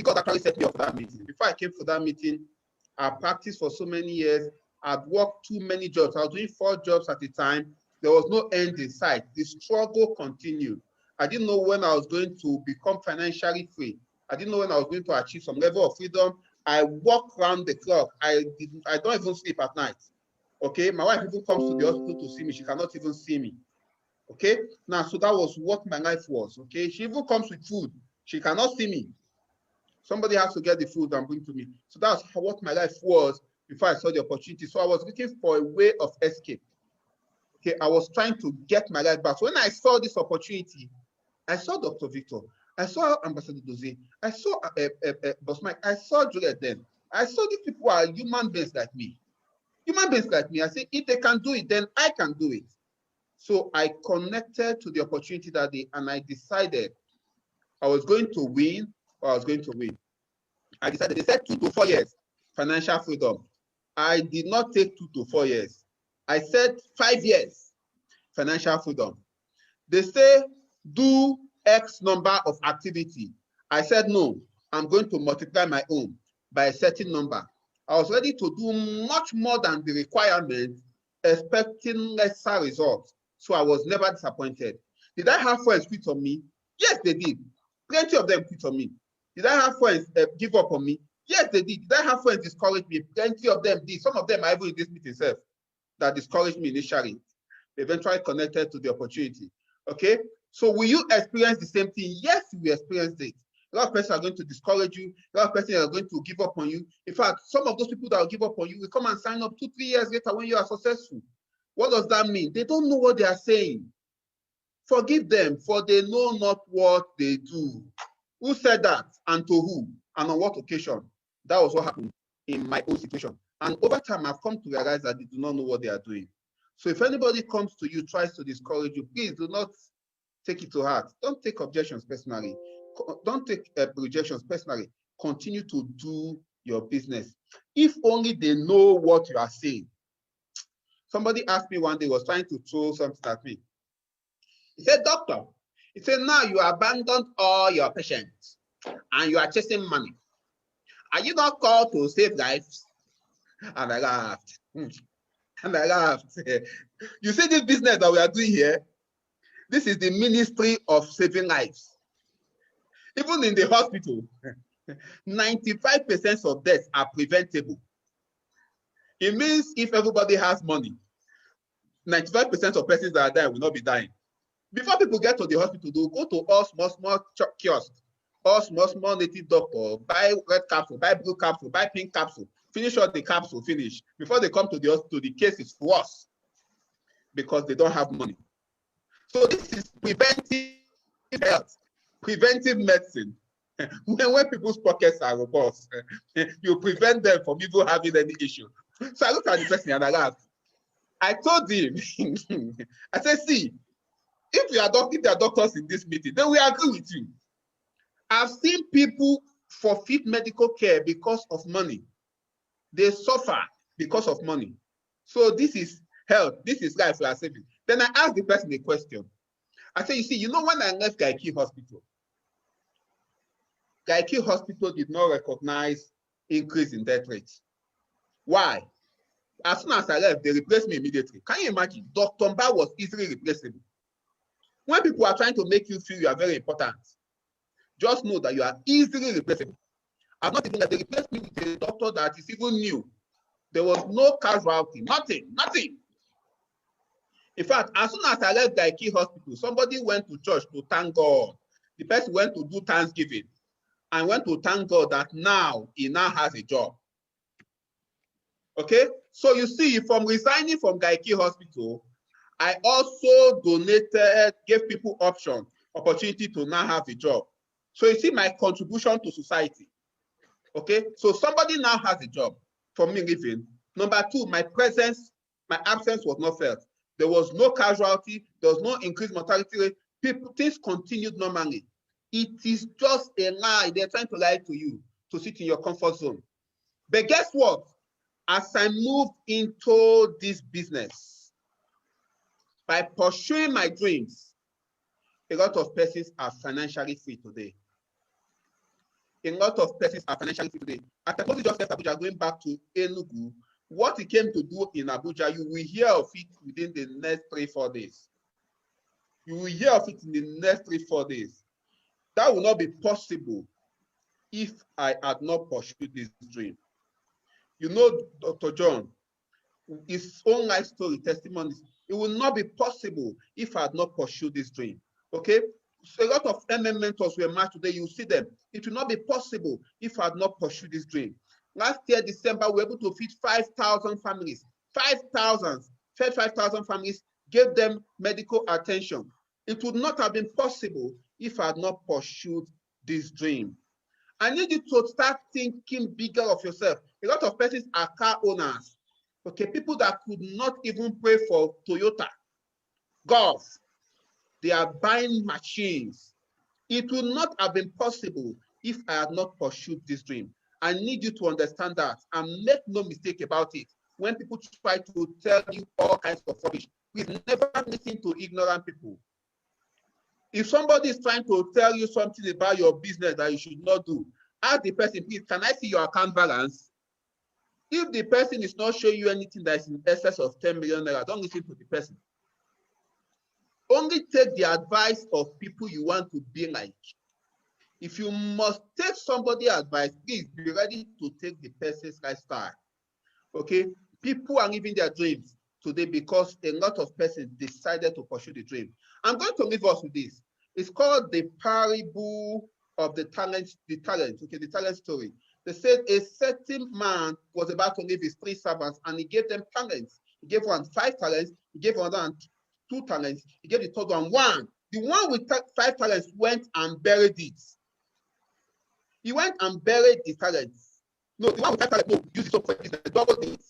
God actually set me up for that meeting. Before I came for that meeting, I practiced for so many years. I'd worked too many jobs. I was doing 4 jobs at a time. There was no end in sight. The struggle continued. I didn't know when I was going to become financially free. I didn't know when I was going to achieve some level of freedom. I walk around the clock. I don't even sleep at night. Okay, my wife even comes to the hospital to see me. She cannot even see me. Okay, now, so that was what my life was. Okay, she even comes with food. She cannot see me. Somebody has to get the food and bring to me. So that's what my life was before I saw the opportunity. So I was looking for a way of escape. Okay, I was trying to get my life back. So when I saw this opportunity, I saw Dr. Victor, I saw Ambassador Dozie, I saw Boss Mike, I saw Juliet then. I saw these people are human beings like me. Human beings like me. I said, if they can do it, then I can do it. So I connected to the opportunity that day, and I decided I was going to win or I was going to win. I decided, they said 2 to 4 years, financial freedom. I did not take 2 to 4 years. I said 5 years, financial freedom. They say, do X number of activity. I said, no, I'm going to multiply my own by a certain number. I was ready to do much more than the requirement, expecting lesser results. So I was never disappointed. Did I have friends quit on me? Yes, they did. Plenty of them quit on me. Did I have friends give up on me? Yes, they did. Did I have friends discourage me? Plenty of them did. Some of them are even in this meeting itself that discouraged me initially. They eventually connected to the opportunity. Okay? So will you experience the same thing? Yes, you will experience it. A lot of persons are going to discourage you. A lot of persons are going to give up on you. In fact, some of those people that will give up on you will come and sign up 2-3 years later when you are successful. What does that mean? They don't know what they are saying. Forgive them, for they know not what they do. Who said that, and to who, and on what occasion? That was what happened in my own situation. And over time, I've come to realize that they do not know what they are doing. So if anybody comes to you, tries to discourage you, please do not take it to heart. Don't take objections personally. Don't take rejections personally. Continue to do your business. If only they know what you are saying. Somebody asked me one day, was trying to throw something at me. He said, doctor, he said, now you abandoned all your patients and you are chasing money. Are you not called to save lives? And I laughed. And I laughed. You see this business that we are doing here? This is the ministry of saving lives. Even in the hospital, 95% of deaths are preventable. It means if everybody has money, 95% of persons that are dying will not be dying. Before people get to the hospital, they'll go to all small kiosks, all small native doctor, buy red capsule, buy blue capsule, buy pink capsule, finish all the capsule, finish. Before they come to the hospital, the case is worse because they don't have money. So this is preventive health, preventive medicine. When people's pockets are robust, you prevent them from even having any issue. So I looked at the person and I laughed. I told him, I said, see, if there are doctors in this meeting, then we agree with you. I've seen people forfeit medical care because of money. They suffer because of money. So this is health, this is life we are saving. Then I asked the person a question. I said, you see, you know when I left Gaiki Hospital did not recognize increase in death rates. Why? As soon as I left, they replaced me immediately. Can you imagine? Dr. Mba was easily replaceable. When people are trying to make you feel you are very important, just know that you are easily replaceable. I'm not even that they replaced me with a doctor that is even new. There was no casualty, nothing. In fact, as soon as I left Gaiki Hospital, somebody went to church to thank God. The person went to do Thanksgiving and went to thank God that now he now has a job. Okay, so you see, from resigning from Gaiki Hospital, I also gave people opportunity to now have a job. So you see my contribution to society. Okay, so somebody now has a job for me living. Number two, my absence was not felt. There was no casualty, there was no increased mortality rate. Things continued normally. It is just a lie. They're trying to lie to you to sit in your comfort zone. But guess what? As I moved into this business, by pursuing my dreams, a lot of persons are financially free today. a lot of persons are financially free today. After Moses just left Abuja, going back to Enugu, what he came to do in Abuja, you will hear of it within the next 3-4 days. You will hear of it in the next 3-4 days. That will not be possible if I had not pursued this dream. You know, Dr. John, his own life story, testimonies, it will not be possible if I had not pursued this dream. Okay? So a lot of MM mentors were matched today. You see them. It will not be possible if I had not pursued this dream. Last year, December, we were able to feed 5,000 families. 5,000. Fed 5,000 families, gave them medical attention. It would not have been possible if I had not pursued this dream. I need you to start thinking bigger of yourself. A lot of persons are car owners. Okay, people that could not even pay for Toyota, Golf. They are buying machines. It would not have been possible if I had not pursued this dream. I need you to understand that and make no mistake about it. When people try to tell you all kinds of rubbish, please never listen to ignorant people. If somebody is trying to tell you something about your business that you should not do, ask the person, please, can I see your account balance? If the person is not showing you anything that is in excess of 10 million naira, don't listen to the person. Only take the advice of people you want to be like. If you must take somebody's advice, please be ready to take the person's lifestyle. Okay? People are living their dreams today because a lot of persons decided to pursue the dream. I'm going to leave us with this. It's called the parable of the talent, okay, the talent story. They said a certain man was about to leave his 3 servants and he gave them talents. He gave one 5 talents, he gave another 2 talents, he gave the third one 1. The one with 5 talents went and buried it. He went and buried the talents. No, the one with 5 talents, no, use his own for business, doubled it.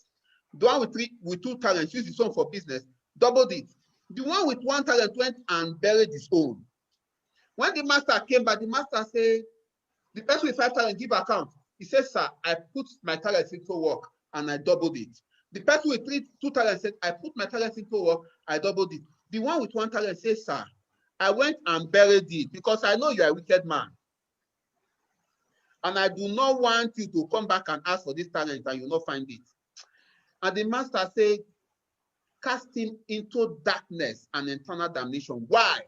The one with 2 talents, use his own for business, doubled it. The one with 1 talent went and buried his own. When the master came back, the master said, the person with 5 talents give account. He said, sir, I put my talents into work and I doubled it. The person with 2 talents said, I put my talents into work, I doubled it. The one with 1 talent said, sir, I went and buried it because I know you are a wicked man. And I do not want you to come back and ask for this talent and you will not find it. And the master said, cast him into darkness and eternal damnation. Why?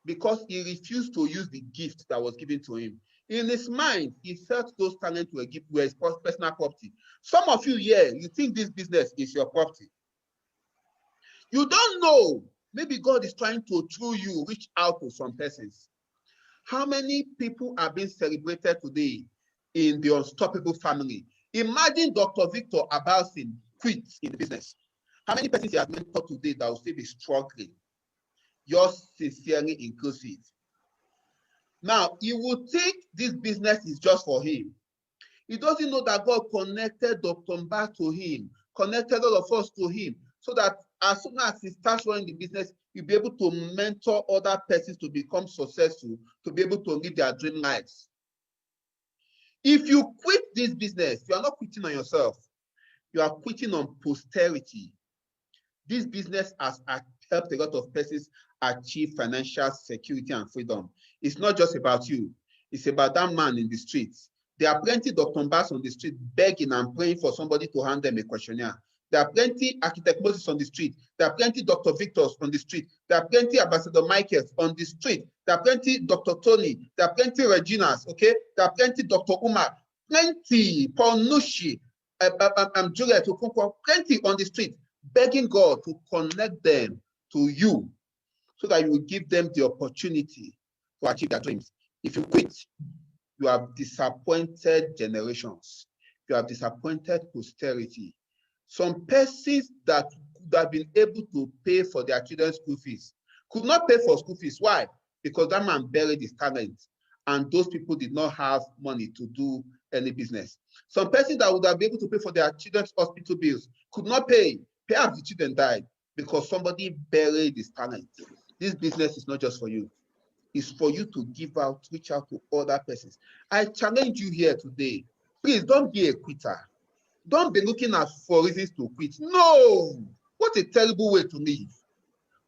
Because he refused to use the gift that was given to him. In his mind, he felt those talents were his personal property. Some of you here, you think this business is your property. You don't know. Maybe God is trying to, through you, reach out to some persons. How many people are being celebrated today in the Unstoppable family? Imagine Dr. Victor Abalsin quit in the business. How many persons he has mentored today that will still be struggling? Yours sincerely inclusive. Now, he will think this business is just for him. He doesn't know that God connected Dr. Mba to him, connected all of us to him, so that as soon as he starts running the business, he'll be able to mentor other persons to become successful, to be able to live their dream lives. If you quit this business, you are not quitting on yourself. You are quitting on posterity. This business has helped a lot of persons achieve financial security and freedom. It's not just about you. It's about that man in the streets. There are plenty Dr. Mbas on the street begging and praying for somebody to hand them a questionnaire. There are plenty Architect Moses on the street. There are plenty Dr. Victors on the street. There are plenty Ambassador Michaels on the street. There are plenty Dr. Tony. There are plenty Reginas, okay? There are plenty Dr. Umar. Plenty Paul Nushi, Juliet Okonkwo, plenty on the street begging God to connect them to you so that you will give them the opportunity to achieve their dreams. If you quit, you have disappointed generations. You have disappointed posterity. Some persons that could have been able to pay for their children's school fees could not pay for school fees. Why? Because that man buried his talent and those people did not have money to do any business. Some persons that would have been able to pay for their children's hospital bills could not pay. Perhaps the children died because somebody buried his talent. This business is not just for you. It's for you to give out, reach out to other persons. I challenge you here today. Please don't be a quitter. Don't be looking for reasons to quit. No! What a terrible way to live.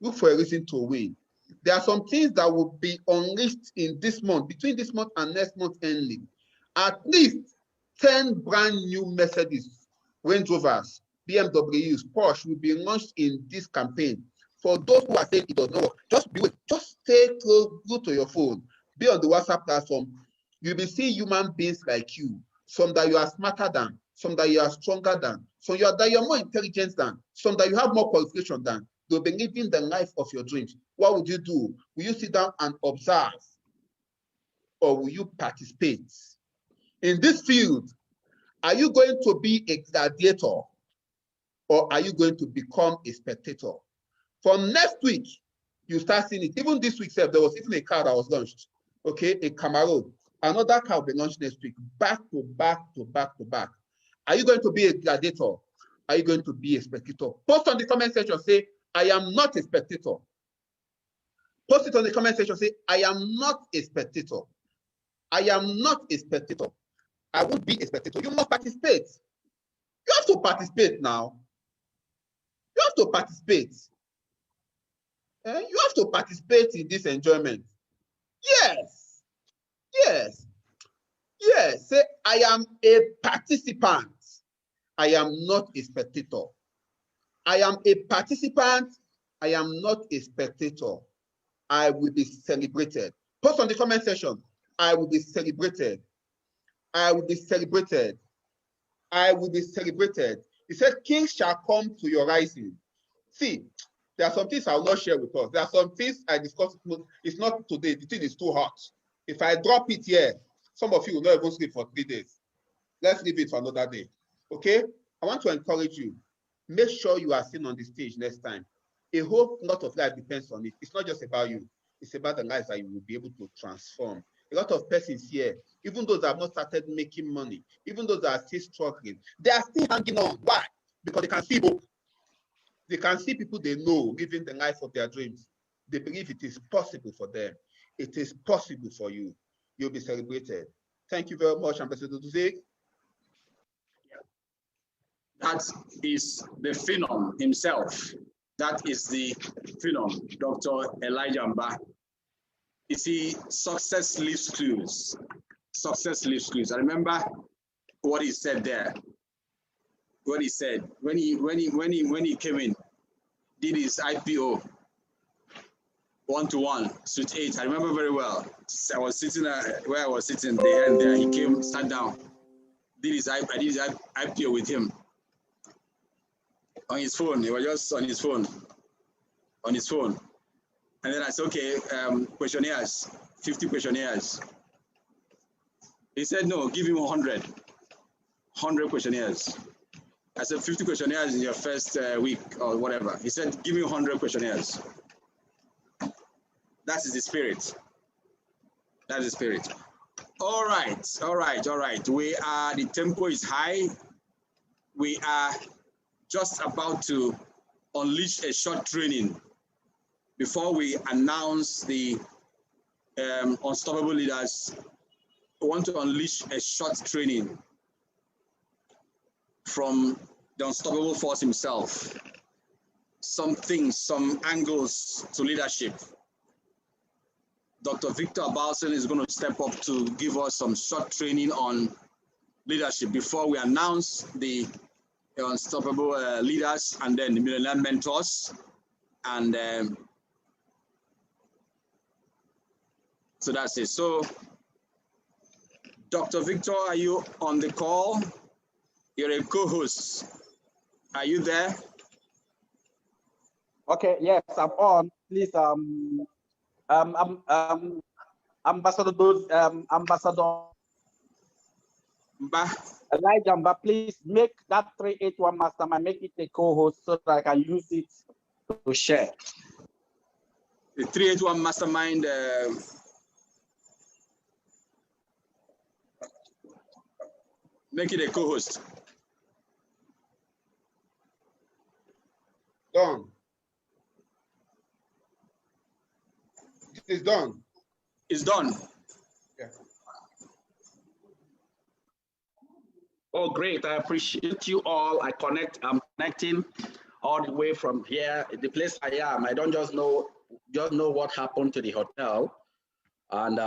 Look for a reason to win. There are some things that will be unleashed in this month, between this month and next month ending. At least 10 brand new Mercedes, Range Rovers, BMWs, Porsche will be launched in this campaign. For those who are saying it does not work, just stay glued to your phone, be on the WhatsApp platform. You'll be seeing human beings like you, some that you are smarter than, some that you are stronger than, some that you are more intelligent than, some that you have more qualification than. They'll be living the life of your dreams. What would you do? Will you sit down and observe, or will you participate? In this field, are you going to be a gladiator, or are you going to become a spectator? From next week, you start seeing it. Even this week, there was even a car that was launched, okay, a Camaro. Another car will be launched next week, back to back to back to back. Are you going to be a gladiator? Are you going to be a spectator? Post on the comment section, say, I am not a spectator. Post it on the comment section, say, I am not a spectator. I am not a spectator. I would be a spectator. You must participate. You have to participate now. You have to participate. You have to participate in this enjoyment. Yes. Yes. Yes. Say, I am a participant. I am not a spectator. I am a participant. I am not a spectator. I will be celebrated. Post on the comment section. I will be celebrated. I will be celebrated. I will be celebrated. He said, kings shall come to your rising. See, there are some things I will not share with us. There are some things I discussed. It's not today. The thing is too hot. If I drop it here, some of you will not even sleep for 3 days. Let's leave it for another day. Okay? I want to encourage you. Make sure you are seen on the stage next time. A whole lot of life depends on it. It's not just about you. It's about the lives that you will be able to transform. A lot of persons here, even those that have not started making money, even those that are still struggling, they are still hanging on. Why? Because they can see hope. They can see people they know living the life of their dreams. They believe it is possible for them. It is possible for you. You'll be celebrated. Thank you very much, Ambassador Duze. That is the phenom himself. That is the phenom, Dr. Elijah Mba. You see, success leaves clues. Success leaves clues. I remember what he said there. What he said when he came in, did his IPO 1-to-1, suite 8. I remember very well. I was sitting where I was sitting there, and there he came, sat down. I did his IPO with him on his phone. He was just on his phone. And then I said, okay, questionnaires, 50 questionnaires. He said, no, give him 100 questionnaires. I said, 50 questionnaires in your first week or whatever. He said, give me 100 questionnaires. That is the spirit. That is the spirit. All right. The tempo is high. We are just about to unleash a short training before we announce the Unstoppable Leaders. We want to unleash a short training from the Unstoppable Force himself. Some things, some angles to leadership. Dr. Victor Abalson is going to step up to give us some short training on leadership before we announce the Unstoppable Leaders and then the Millionaire Mentors. And so that's it. So, Dr. Victor, are you on the call? You're a co-host. Are you there? Okay, yes, I'm on. Please, Ambassador Mba. Elijah Mba, please make that 381 mastermind, make it a co-host so that I can use it to share. The 381 mastermind. Make it a co-host. Done. It's done. It's done. Yeah. Oh, great. I appreciate you all. I'm connecting all the way from here. The place I am, I don't just know what happened to the hotel. And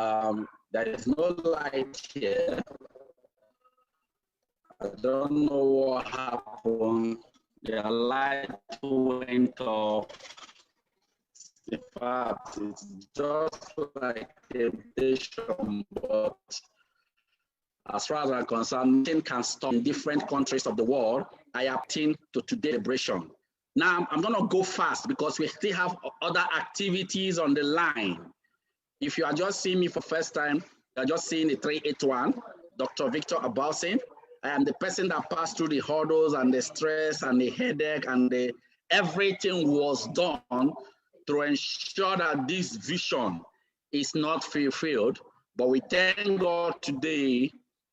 there is no light here. I don't know what happened. The light went off. In fact, it's just like temptation, but as far as I'm concerned, nothing can stop in different countries of the world. I attend to today's celebration. Now, I'm going to go fast because we still have other activities on the line. If you are just seeing me for the first time, you're just seeing the 381, Dr. Victor Abalsin. I am the person that passed through the hurdles and the stress and the headache and everything was done to ensure that this vision is not fulfilled. But we thank God today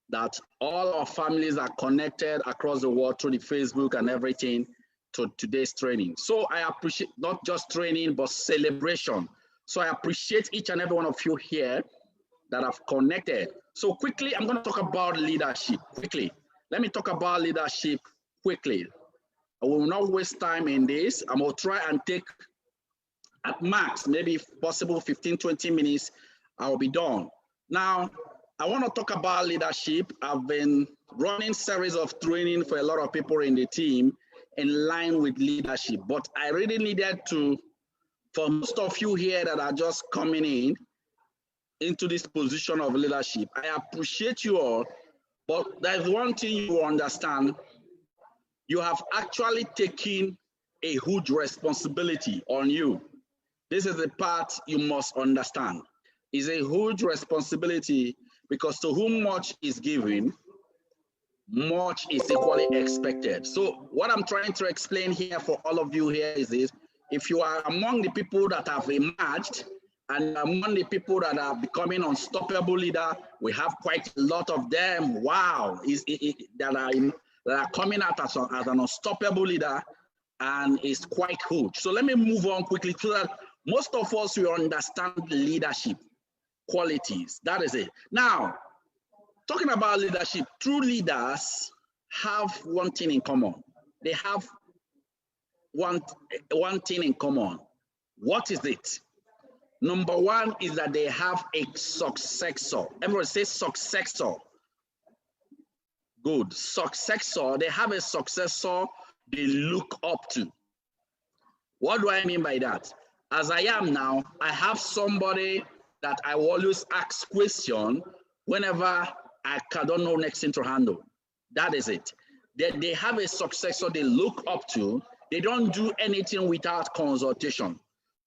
that all our families are connected across the world through the Facebook and everything to today's training. So I appreciate not just training, but celebration. So I appreciate each and every one of you here that have connected. So quickly, I'm going to talk about leadership quickly. Let me talk about leadership quickly. I will not waste time in this. I'm going to try and take at max, maybe if possible, 15, 20 minutes, I'll be done. Now, I want to talk about leadership. I've been running series of training for a lot of people in the team in line with leadership, but I really needed to, for most of you here that are just coming into this position of leadership, I appreciate you all, but there's one thing you understand. You have actually taken a huge responsibility on you. This is the part you must understand. It's a huge responsibility because to whom much is given, much is equally expected. So what I'm trying to explain here for all of you here is this: if you are among the people that have emerged and among the people that are becoming unstoppable leader, we have quite a lot of them. Wow, that are coming out as an unstoppable leader, and it's quite huge. So let me move on quickly so that most of us will understand leadership qualities. That is it. Now, talking about leadership, true leaders have one thing in common. They have one thing in common. What is it? Number one is that they have a successor. Everyone say successor. Good. Successor. They have a successor they look up to. What do I mean by that? As I am now, I have somebody that I always ask question whenever I don't know next thing to handle. That is it. They have a successor they look up to. They don't do anything without consultation.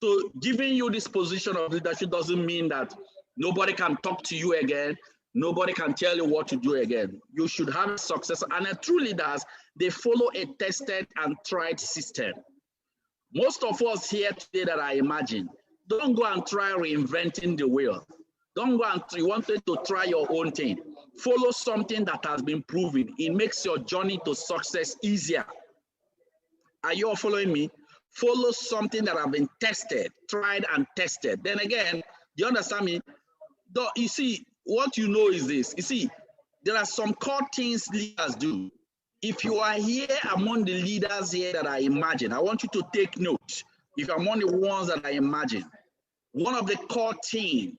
So giving you this position of leadership doesn't mean that nobody can talk to you again. Nobody can tell you what to do again. You should have a successor. And a true leaders, they follow a tested and tried system. Most of us here today that I imagine, don't go and try reinventing the wheel. Don't go and you wanted to try your own thing. Follow something that has been proven. It makes your journey to success easier. Are you all following me? Follow something that have been tested, tried and tested. Then again, do you understand me? You see, what you know is this. You see, there are some core things leaders do. If you are here among the leaders here that I imagine, I want you to take note. If you're among the ones that I imagine, one of the core things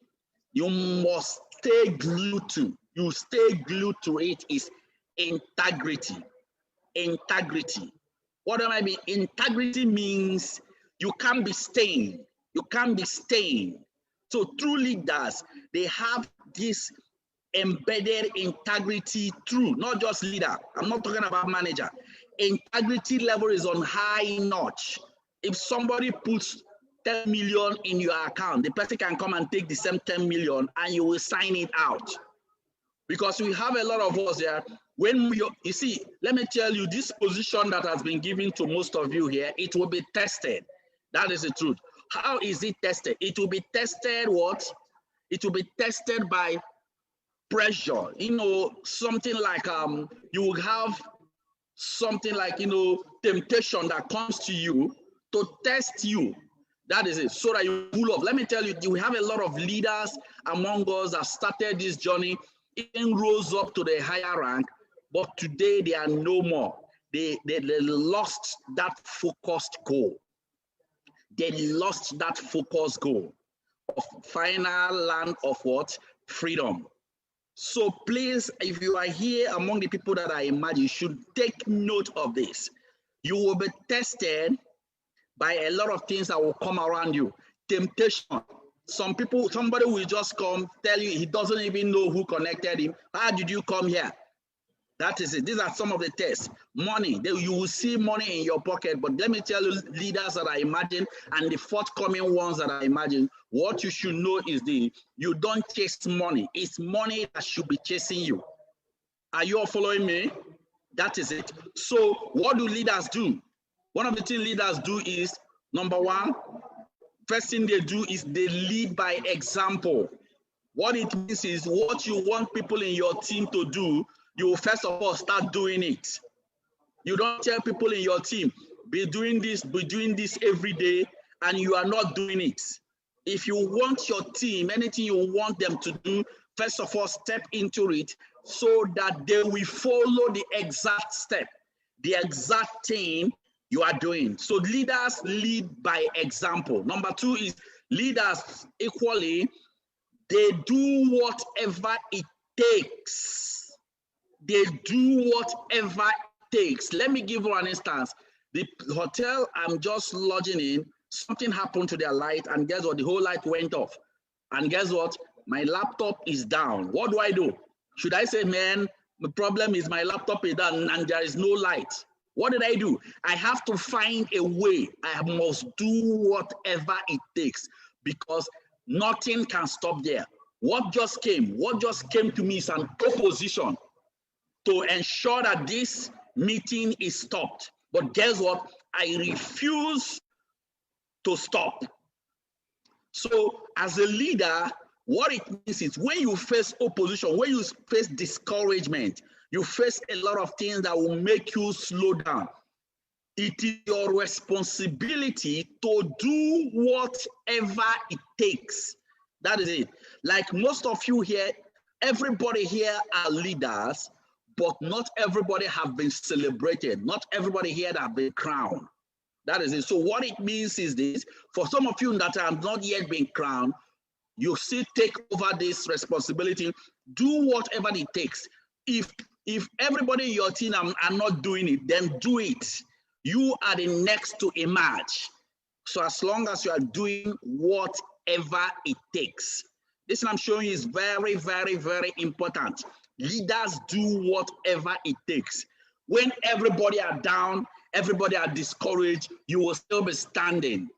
you must stay glued to, you stay glued to it is integrity. Integrity. What do I mean? Integrity means you can't be stained. You can't be stained. So true leaders, they have this embedded integrity through, not just leader. I'm not talking about manager. Integrity level is on high notch. If somebody puts 10 million in your account, the person can come and take the same 10 million and you will sign it out. Because we have a lot of us here. When you see, let me tell you, this position that has been given to most of you here, it will be tested. That is the truth. How is it tested? It will be tested what? It will be tested by pressure. You know, something like you will have something like, temptation that comes to you to test you. That is it, so that you pull off. Let me tell you, we have a lot of leaders among us that started this journey, even rose up to the higher rank, but today they are no more. They lost that focused goal. They lost that focused goal of final land of what? Freedom. So please, if you are here among the people that I imagine, you should take note of this. You will be tested by a lot of things that will come around you. Temptation. Some people, somebody will just come, tell you he doesn't even know who connected him. How did you come here? That is it. These are some of the tests. Money, you will see money in your pocket, but let me tell you, leaders that I imagine and the forthcoming ones that I imagine, what you should know is you don't chase money. It's money that should be chasing you. Are you all following me? That is it. So what do leaders do? One of the things leaders do is, number one, first thing they do is they lead by example. What it means is what you want people in your team to do, you will first of all start doing it. You don't tell people in your team, be doing this every day, and you are not doing it. If you want your team, anything you want them to do, first of all, step into it so that they will follow the exact step, the exact thing you are doing. So leaders lead by example. Number two is leaders equally, they do whatever it takes. They do whatever it takes. Let me give you an instance. The hotel I'm just lodging in, something happened to their light, and guess what? The whole light went off. And guess what? My laptop is down. What do I do? Should I say, man, the problem is my laptop is down and there is no light? What did I do? I have to find a way. I must do whatever it takes because nothing can stop there. What just came to me is an opposition to ensure that this meeting is stopped. But guess what? I refuse to stop. So as a leader, what it means is when you face opposition, when you face discouragement, you face a lot of things that will make you slow down. It is your responsibility to do whatever it takes. That is it. Like most of you here, everybody here are leaders, but not everybody have been celebrated. Not everybody here have been crowned. That is it. So what it means is this, for some of you that have not yet been crowned, you still take over this responsibility, do whatever it takes. If everybody in your team are not doing it, then do it. You are the next to emerge. So as long as you are doing whatever it takes. This I'm showing you is very, very, very important. Leaders do whatever it takes. When everybody are down, everybody are discouraged, you will still be standing.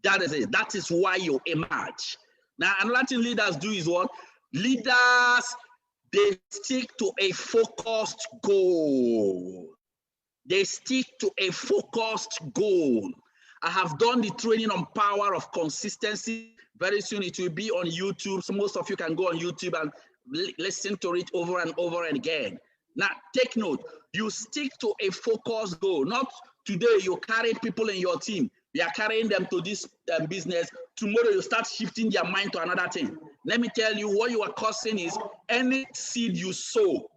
That is it. That is why you emerge. Now, another thing leaders do is what? Leaders, they stick to a focused goal. They stick to a focused goal. I have done the training on power of consistency. Very soon it will be on YouTube. So most of you can go on YouTube and listen to it over and over again. Now, take note. You stick to a focused goal. Not today you carry people in your team. You are carrying them to this business. Tomorrow you start shifting their mind to another thing. Let me tell you, what you are causing is any seed you sow,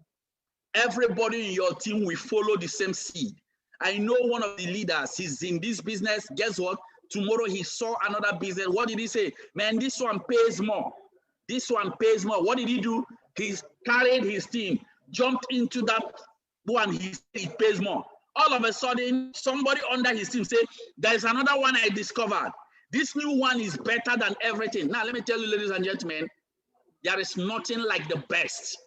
everybody in your team will follow the same seed. I know one of the leaders, he's in this business. Guess what? Tomorrow he saw another business. What did he say? Man, this one pays more. This one pays more. What did he do? He carried his team, jumped into that one. He said it pays more. All of a sudden, somebody under his team said, there's another one I discovered. This new one is better than everything. Now, let me tell you, ladies and gentlemen, there is nothing like the best.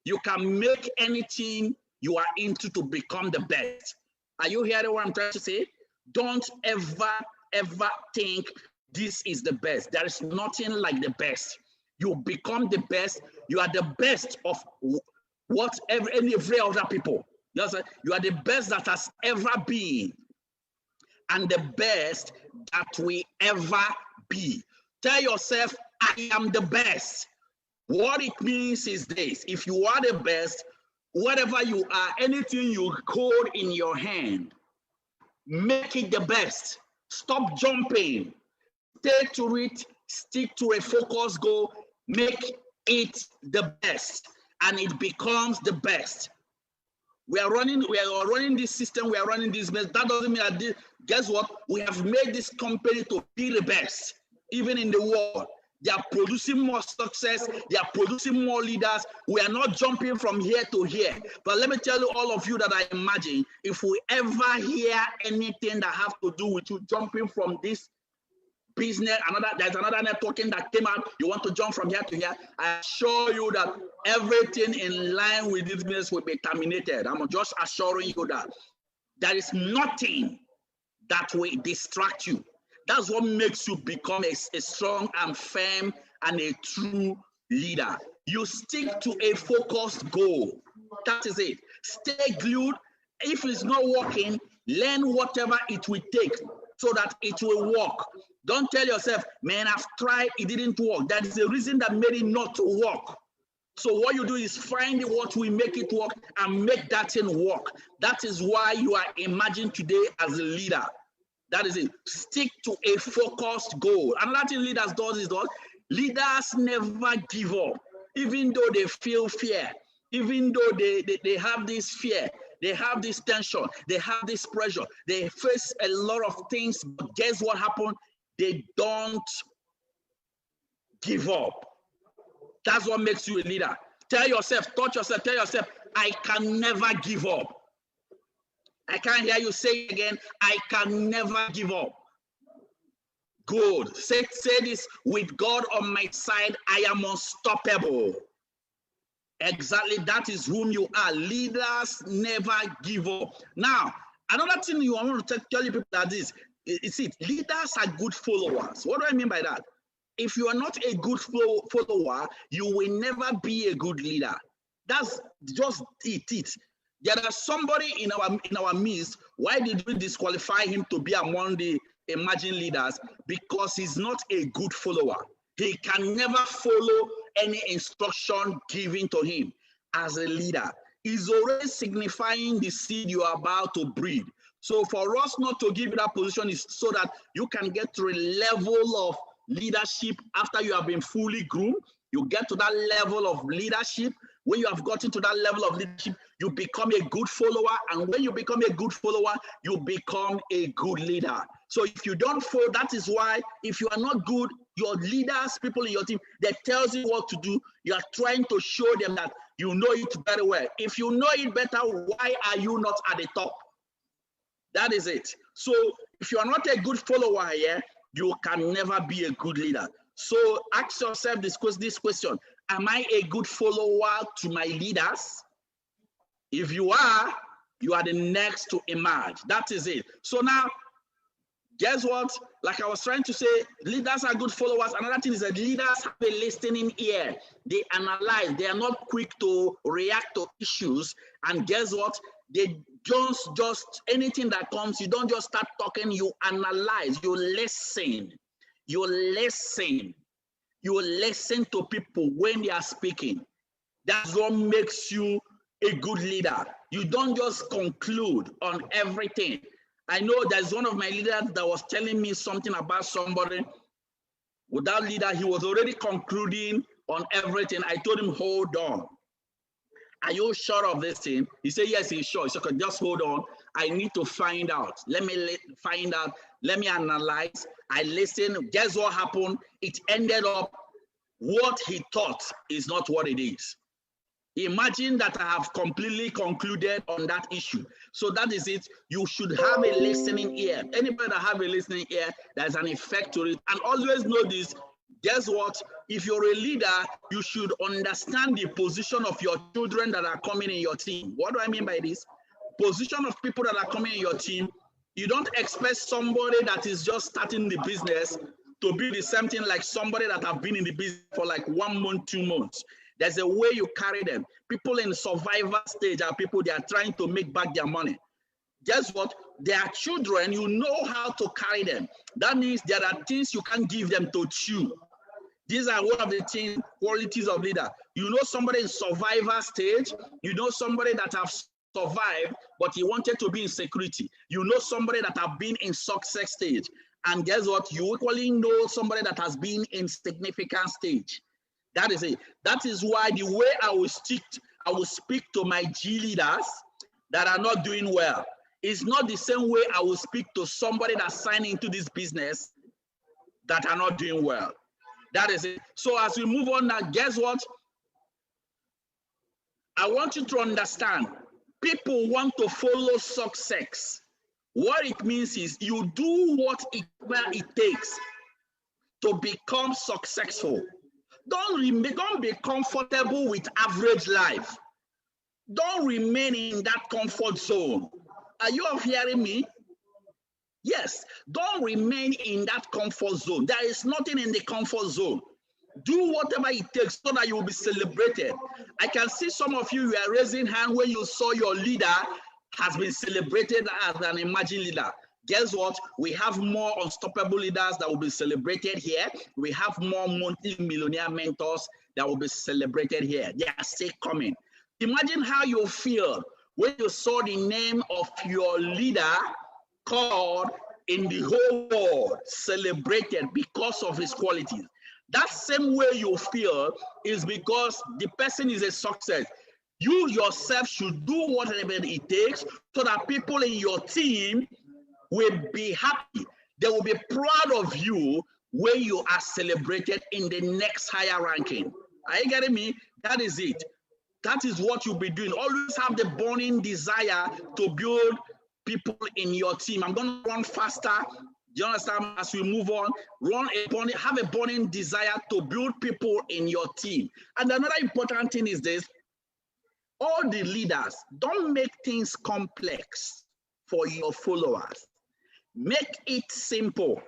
You can make anything you are into to become the best. Are you hearing what I'm trying to say? Don't ever, ever think this is the best. There is nothing like the best. You become the best. You are the best of every other people. You are the best that has ever been and the best that will ever be. Tell yourself, I am the best. What it means is this: if you are the best, whatever you are, anything you hold in your hand, make it the best. Stop jumping. Stay to it, stick to a focused goal, make it the best, and it becomes the best. We are running this system, we are running this business. That doesn't mean that guess what? We have made this company to be the best, even in the world. They are producing more success. They are producing more leaders. We are not jumping from here to here. But let me tell you, all of you that I imagine, if we ever hear anything that have to do with you jumping from this business, there's another networking that came out, you want to jump from here to here, I assure you that everything in line with this business will be terminated. I'm just assuring you that there is nothing that will distract you. That's what makes you become a strong and firm and a true leader. You stick to a focused goal. That is it. Stay glued. If it's not working, learn whatever it will take so that it will work. Don't tell yourself, man, I've tried, it didn't work. That is the reason that made it not to work. So what you do is find what will make it work and make that thing work. That is why you are imagined today as a leader. That is it. Stick to a focused goal. Another thing leaders do is that leaders never give up, even though they feel fear, even though they have this fear, they have this tension, they have this pressure, they face a lot of things. But guess what happened? They don't give up. That's what makes you a leader. Tell yourself, touch yourself, tell yourself, I can never give up. I can't hear you say it again. I can never give up. Good. Say this: with God on my side, I am unstoppable. Exactly. That is whom you are. Leaders never give up. Now, another thing you want to tell you people that this is it. Leaders are good followers. What do I mean by that? If you are not a good follower, you will never be a good leader. That's just it. There is somebody in our midst. Why did we disqualify him to be among the emerging leaders? Because he's not a good follower. He can never follow any instruction given to him as a leader. He's already signifying the seed you are about to breed. So for us not to give you that position is so that you can get to a level of leadership after you have been fully groomed. You get to that level of leadership. When you have gotten to that level of leadership, you become a good follower. And when you become a good follower, you become a good leader. So if you don't follow, that is why if you are not good, your leaders, people in your team, that tells you what to do, you are trying to show them that you know it very well. If you know it better, why are you not at the top? That is it. So if you are not a good follower here, you can never be a good leader. So ask yourself this question: am I a good follower to my leaders? If you are the next to emerge. That is it. So now, guess what? Like I was trying to say, leaders are good followers. Another thing is that leaders have a listening ear. They analyze. They are not quick to react to issues. And guess what? They just anything that comes, you don't just start talking, you analyze, you listen. You listen. You listen to people when they are speaking. That's what makes you a good leader. You don't just conclude on everything. I know there's one of my leaders that was telling me something about somebody. With that leader, he was already concluding on everything. I told him, hold on. Are you sure of this thing? He said, yes, he's sure. He said, okay, just hold on. I need to find out. Let me find out. Let me analyze. I listened. Guess what happened? It ended up what he thought is not what it is. Imagine that I have completely concluded on that issue. So that is it. You should have a listening ear. Anybody that have a listening ear, there's an effect to it. And always know this. Guess what? If you're a leader, you should understand the position of your children that are coming in your team. What do I mean by this? Position of people that are coming in your team. You don't expect somebody that is just starting the business to be the same thing like somebody that have been in the business for like 1 month, 2 months. There's a way you carry them. People in survivor stage are people that are trying to make back their money. Guess what? They are children. You know how to carry them. That means there are things you can't give them to chew. These are one of the things, qualities of leader. You know somebody in survivor stage. You know somebody that have survived, but he wanted to be in security. You know somebody that have been in success stage. And guess what? You equally know somebody that has been in significant stage. That is it. That is why the way I will speak to my G leaders that are not doing well is not the same way I will speak to somebody that's signing into this business that are not doing well. That is it. So as we move on now, guess what? I want you to understand, people want to follow success. What it means is you do whatever it takes to become successful. Don't be comfortable with average life. Don't remain in that comfort zone. Are you all hearing me? Yes, don't remain in that comfort zone. There is nothing in the comfort zone. Do whatever it takes so that you will be celebrated. I can see some of you are raising hand when you saw your leader has been celebrated as an emerging leader. Guess what? We have more unstoppable leaders that will be celebrated here. We have more multi-millionaire mentors that will be celebrated here. They are still coming. Imagine how you feel when you saw the name of your leader called in the whole world celebrated because of his qualities. That same way you feel is because the person is a success. You yourself should do whatever it takes so that people in your team will be happy. They will be proud of you when you are celebrated in the next higher ranking. Are you getting me? That is it. That is what you'll be doing. Always have the burning desire to build people in your team. I'm going to run faster. Do you understand? As we move on, have a burning desire to build people in your team. And another important thing is this: all the leaders, don't make things complex for your followers. Make it simple.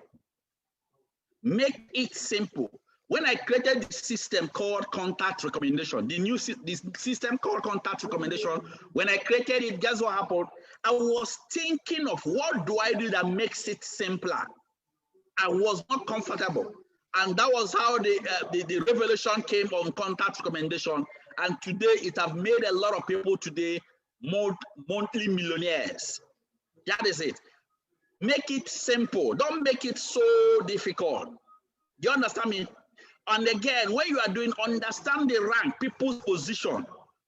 Make it simple. When I created the system called contact recommendation, this system called contact recommendation, when I created it, guess what happened? I was thinking of what do I do that makes it simpler. I was not comfortable. And that was how the revelation came on contact recommendation. And today it has made a lot of people today monthly millionaires. That is it. Make it simple. Don't make it so difficult. Do you understand me? And again, when you are doing, understand the rank, people's position.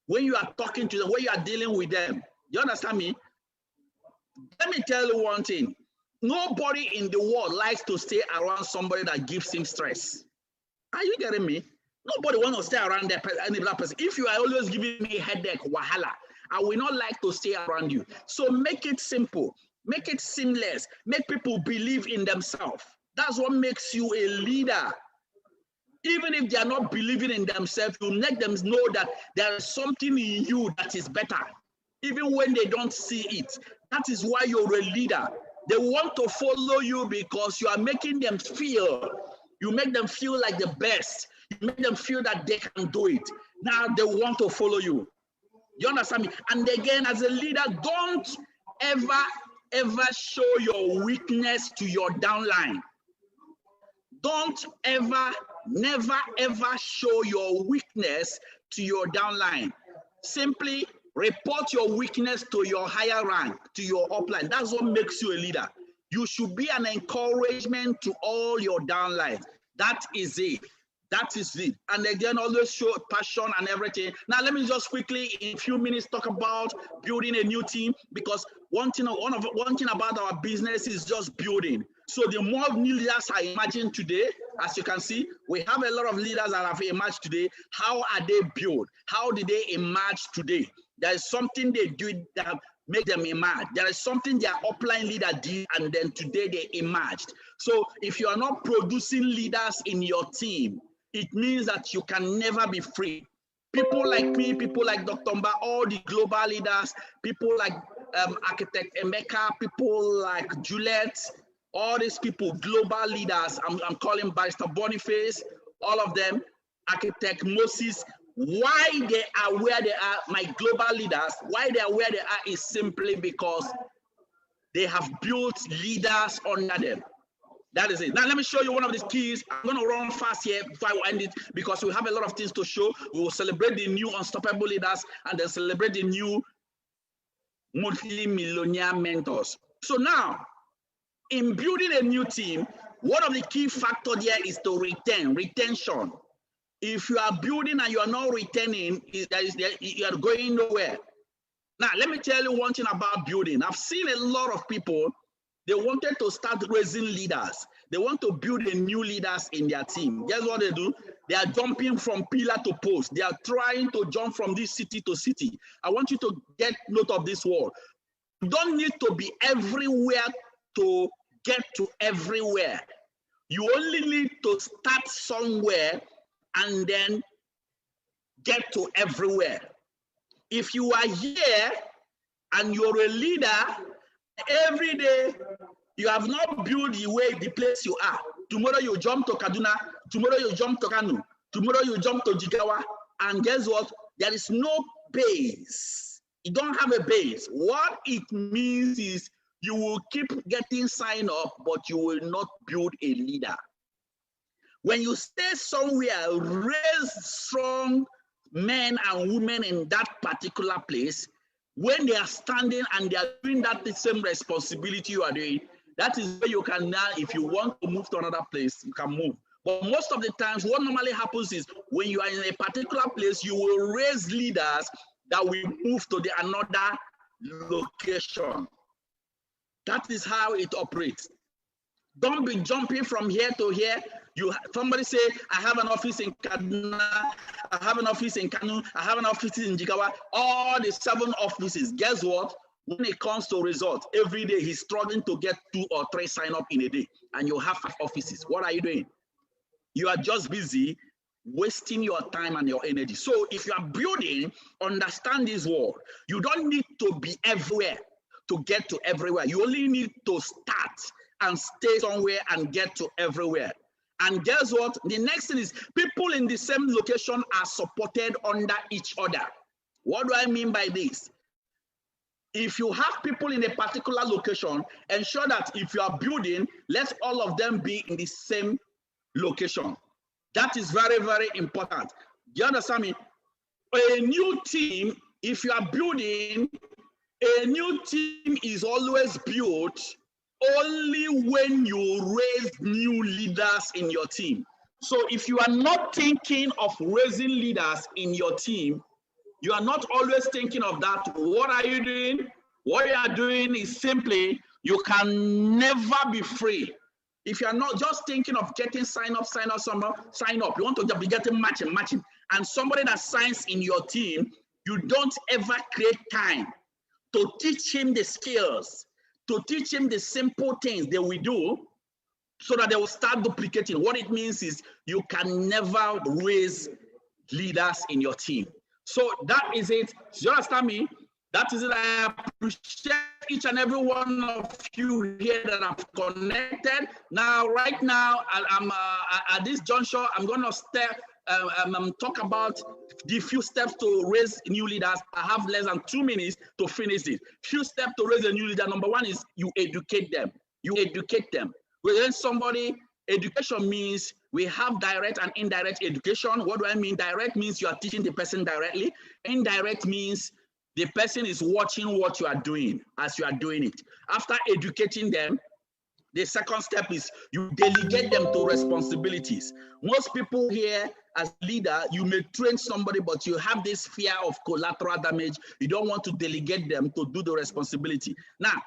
When you are talking to them, when you are dealing with them. Do you understand me? Let me tell you one thing. Nobody in the world likes to stay around somebody that gives him stress. Are you getting me? Nobody wants to stay around any other person. If you are always giving me headache, wahala, I will not like to stay around you. So make it simple. Make it seamless. Make people believe in themselves. That's what makes you a leader. Even if they are not believing in themselves, you make them know that there is something in you that is better. Even when they don't see it. That is why you're a leader. They want to follow you because you are making them feel. You make them feel like the best. You make them feel that they can do it. Now they want to follow you. You understand me? And again, as a leader, don't ever show your weakness to your downline. Don't never show your weakness to your downline. Simply report your weakness to your higher rank, to your upline. That's what makes you a leader. You should be an encouragement to all your downlines. That is it. That is it. And again, always show passion and everything. Now, let me just quickly, in a few minutes, talk about building a new team, because one thing about our business is just building. So the more new leaders are emerging today, as you can see, we have a lot of leaders that have emerged today. How are they built? How did they emerge today? There is something they do that make them emerge. There is something their upline leader did, and then today they emerged. So if you are not producing leaders in your team, it means that you can never be free. People like me, people like Dr. Mba, all the global leaders, people like Architect Emeka, people like Juliet, all these people, global leaders, I'm calling Barrister Boniface, all of them, Architect Moses. Why they are where they are, my global leaders, why they are where they are is simply because they have built leaders under them. That is it. Now, let me show you one of these keys. I'm going to run fast here before I end it because we have a lot of things to show. We will celebrate the new unstoppable leaders and then celebrate the new multi-millionaire mentors. So now, in building a new team, one of the key factors there is to retention. If you are building and you are not retaining, you are going nowhere. Now, let me tell you one thing about building. I've seen a lot of people, they wanted to start raising leaders. they want to build a new leaders in their team. Guess what they do? They are jumping from pillar to post. They are trying to jump from this city to city. I want you to get note of this word. You don't need to be everywhere to get to everywhere. You only need to start somewhere and then get to everywhere. If you are here and you're a leader, every day you have not built the place you are. Tomorrow you jump to Kaduna, tomorrow you jump to Kanu, tomorrow you jump to Jigawa, and guess what? There is no base. You don't have a base. What it means is you will keep getting signed up, but you will not build a leader. When you stay somewhere, raise strong men and women in that particular place. When they are standing and they are doing that same responsibility you are doing, that is where you can now, if you want to move to another place, you can move. But most of the times, what normally happens is when you are in a particular place, you will raise leaders that will move to another location. That is how it operates. Don't be jumping from here to here. Somebody say, I have an office in Kaduna, I have an office in Kanu, I have an office in Jigawa, all the 7 offices. Guess what? When it comes to results, every day he's struggling to get 2 or 3 sign up in a day, and you have 5 offices. What are you doing? You are just busy wasting your time and your energy. So if you are building, understand this word. You don't need to be everywhere to get to everywhere. You only need to start and stay somewhere and get to everywhere. And guess what? The next thing is people in the same location are supported under each other. What do I mean by this? If you have people in a particular location, ensure that if you are building, let all of them be in the same location. That is very, very important. Do you understand me? A new team, if you are building, a new team is always built only when you raise new leaders in your team. So if you are not thinking of raising leaders in your team, you are not always thinking of that. What are you doing? What you are doing is simply, you can never be free. If you are not just thinking of getting sign up. You want to be getting matching. And somebody that signs in your team, you don't ever create time to teach him the skills, to teach him the simple things they will do so that they will start duplicating. What it means is you can never raise leaders in your team. So that is it. Do you understand me? That is it. I appreciate each and every one of you here that have connected. Now, right now, I'm at this juncture, I'm going to talk about the few steps to raise new leaders. I have less than 2 minutes to finish it. Few steps to raise a new leader. Number 1 is you educate them. You educate them. When somebody, education means we have direct and indirect education. What do I mean? Direct means you are teaching the person directly. Indirect means the person is watching what you are doing as you are doing it. After educating them, the second step is you delegate them to responsibilities. Most people here as leader, you may train somebody, but you have this fear of collateral damage. You don't want to delegate them to do the responsibility. Now,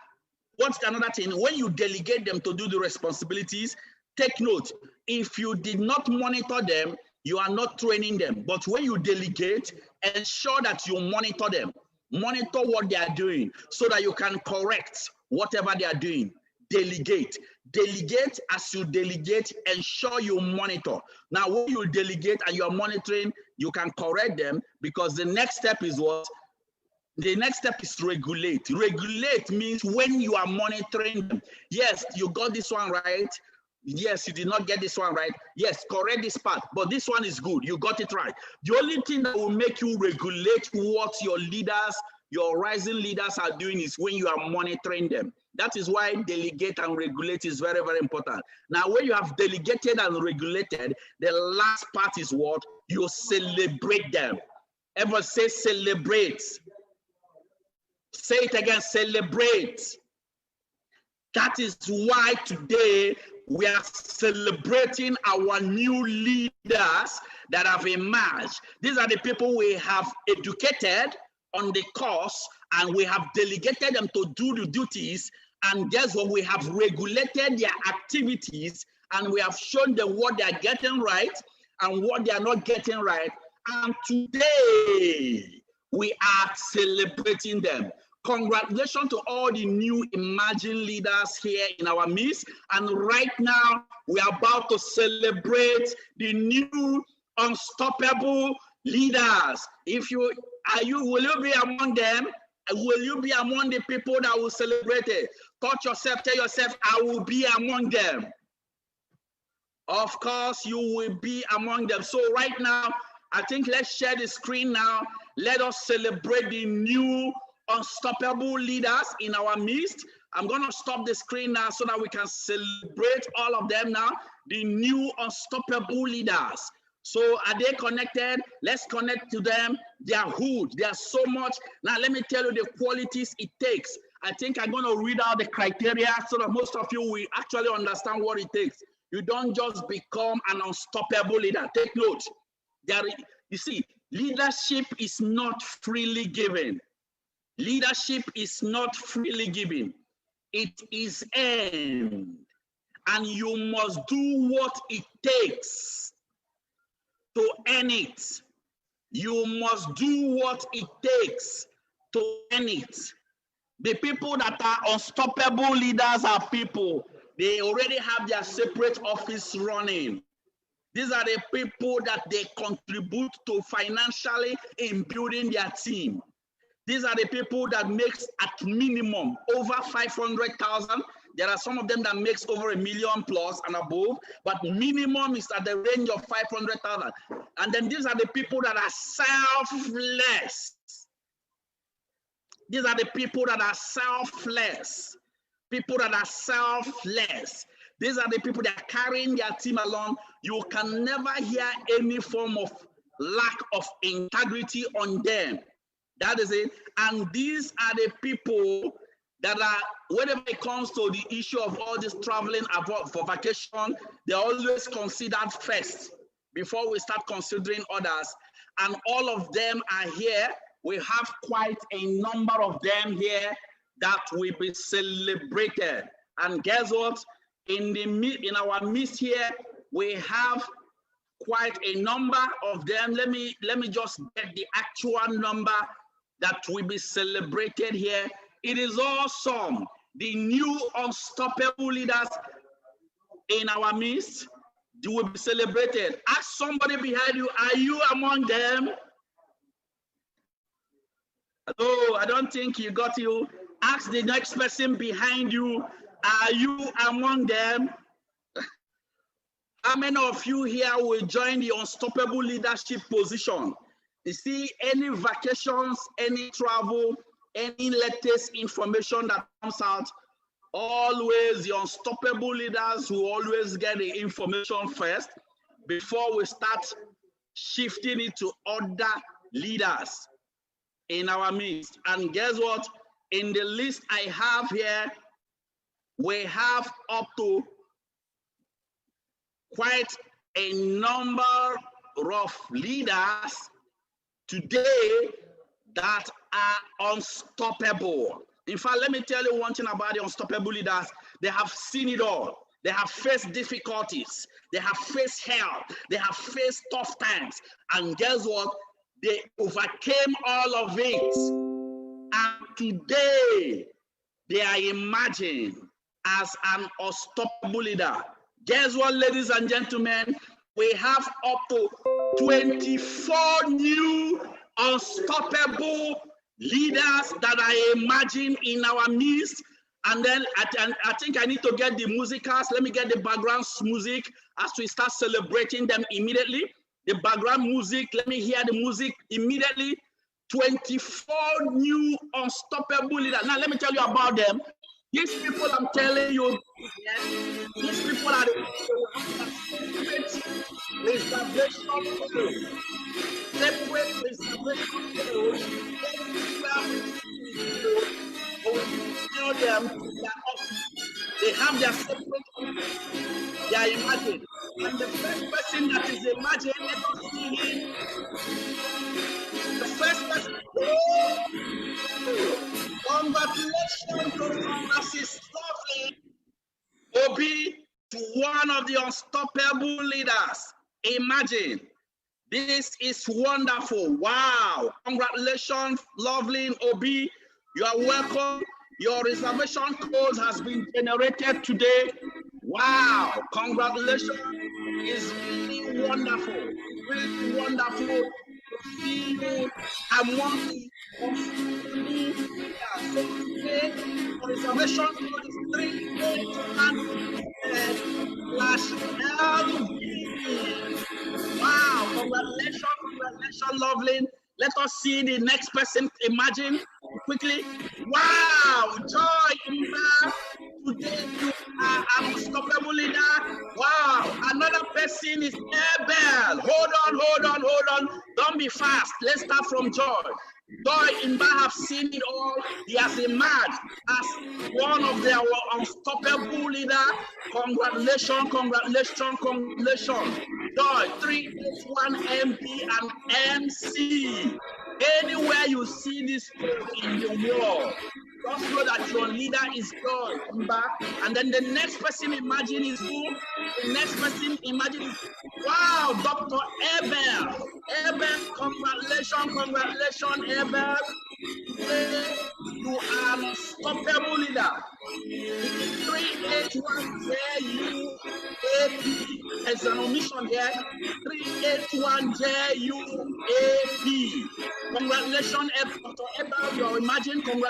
what's another thing? When you delegate them to do the responsibilities, take note. If you did not monitor them, you are not training them. But when you delegate, ensure that you monitor them. Monitor what they are doing so that you can correct whatever they are doing. Delegate. Delegate. As you delegate, ensure you monitor. Now, when you delegate and you are monitoring, you can correct them, because the next step is what? The next step is regulate. Regulate means when you are monitoring them. Yes, you got this one right. Yes, you did not get this one right. Yes, correct this part, but this one is good. You got it right. The only thing that will make you regulate what your leaders, your rising leaders are doing is when you are monitoring them. That is why delegate and regulate is very, very important. Now, when you have delegated and regulated, the last part is what? You celebrate them. Ever say celebrate? Say it again, celebrate. That is why today we are celebrating our new leaders that have emerged. These are the people we have educated on the course, and we have delegated them to do the duties And guess what? We have regulated their activities, and we have shown them what they are getting right and what they are not getting right. And today, we are celebrating them. Congratulations to all the new emerging leaders here in our midst. And right now, we are about to celebrate the new unstoppable leaders. Will you be among them? Will you be among the people that will celebrate it? Touch yourself, tell yourself, I will be among them. Of course, you will be among them. So right now, I think let's share the screen now. Let us celebrate the new unstoppable leaders in our midst. I'm going to stop the screen now so that we can celebrate all of them now. The new unstoppable leaders. So are they connected? Let's connect to them. They are good. They are so much. Now let me tell you the qualities it takes. I think I'm going to read out the criteria so that most of you will actually understand what it takes. You don't just become an unstoppable leader. Take note. You see, leadership is not freely given. Leadership is not freely given. It is earned. And you must do what it takes to earn it. You must do what it takes to earn it. The people that are unstoppable leaders are people, they already have their separate office running. These are the people that they contribute to financially in building their team. These are the people that makes at minimum over 500,000. There are some of them that makes over $1 million plus and above, but minimum is at the range of 500,000. And then these are the people that are selfless. These are the people that are selfless. People that are selfless. These are the people that are carrying their team along. You can never hear any form of lack of integrity on them. That is it. And these are the people that are, whenever it comes to the issue of all this traveling for vacation, they're always considered first before we start considering others. And all of them are here. We have quite a number of them here that will be celebrated. And guess what? In our midst here, we have quite a number of them. Let me just get the actual number that will be celebrated here. It is awesome. The new unstoppable leaders in our midst will be celebrated. Ask somebody behind you, are you among them? Oh, I don't think you got you. Ask the next person behind you, are you among them? How many of you here will join the unstoppable leadership position? You see, any vacations, any travel, any latest information that comes out, always the unstoppable leaders will always get the information first before we start shifting it to other leaders in our midst. And guess what? In the list I have here, we have up to quite a number of leaders today that are unstoppable. In fact, let me tell you one thing about the unstoppable leaders. They have seen it all. They have faced difficulties. They have faced hell. They have faced tough times. And guess what? They overcame all of it. And today, they are emerging as an unstoppable leader. Guess what, ladies and gentlemen? We have up to 24 new unstoppable leaders that are emerging in our midst. And then I think I need to get the musicals. Let me get the background music as we start celebrating them immediately. The background music, let me hear the music immediately. 24 new unstoppable leaders. Now let me tell you about them. These people I'm telling you, yes, these people are the separate reservation. They have their separate, they are imagined. And the first person that is imagined, let us see him. The first person, congratulations to our sister. Obi to one of the unstoppable leaders. Imagine. This is wonderful. Wow. Congratulations, lovely Obi. You are welcome. Your reservation code has been generated today. Wow. Congratulations. It's really wonderful. Really wonderful to see you among the unstoppable. So today, the reservation code is 381/LV. Wow, congratulations, lovely. Let us see the next person. Imagine quickly. Wow, Joy Imba. Today you are an unstoppable leader. Wow, another person is Abel. Hold on. Don't be fast. Let's start from Joy. Joy Imba have seen it all. He has emerged as one of their unstoppable leaders. Congratulations. Joy 381MB and MC. Anywhere you see this code in the world, just know that your leader is Joy Imba. And then the next person imagine is who? The next person imagine is, wow, Dr. Abel. Abel, congratulations, Abel. You are an unstoppable leader. 381JUAP. There's an omission here. 381JUAP. Congratulations, Dr. Abel. You are imagine. Congratulations.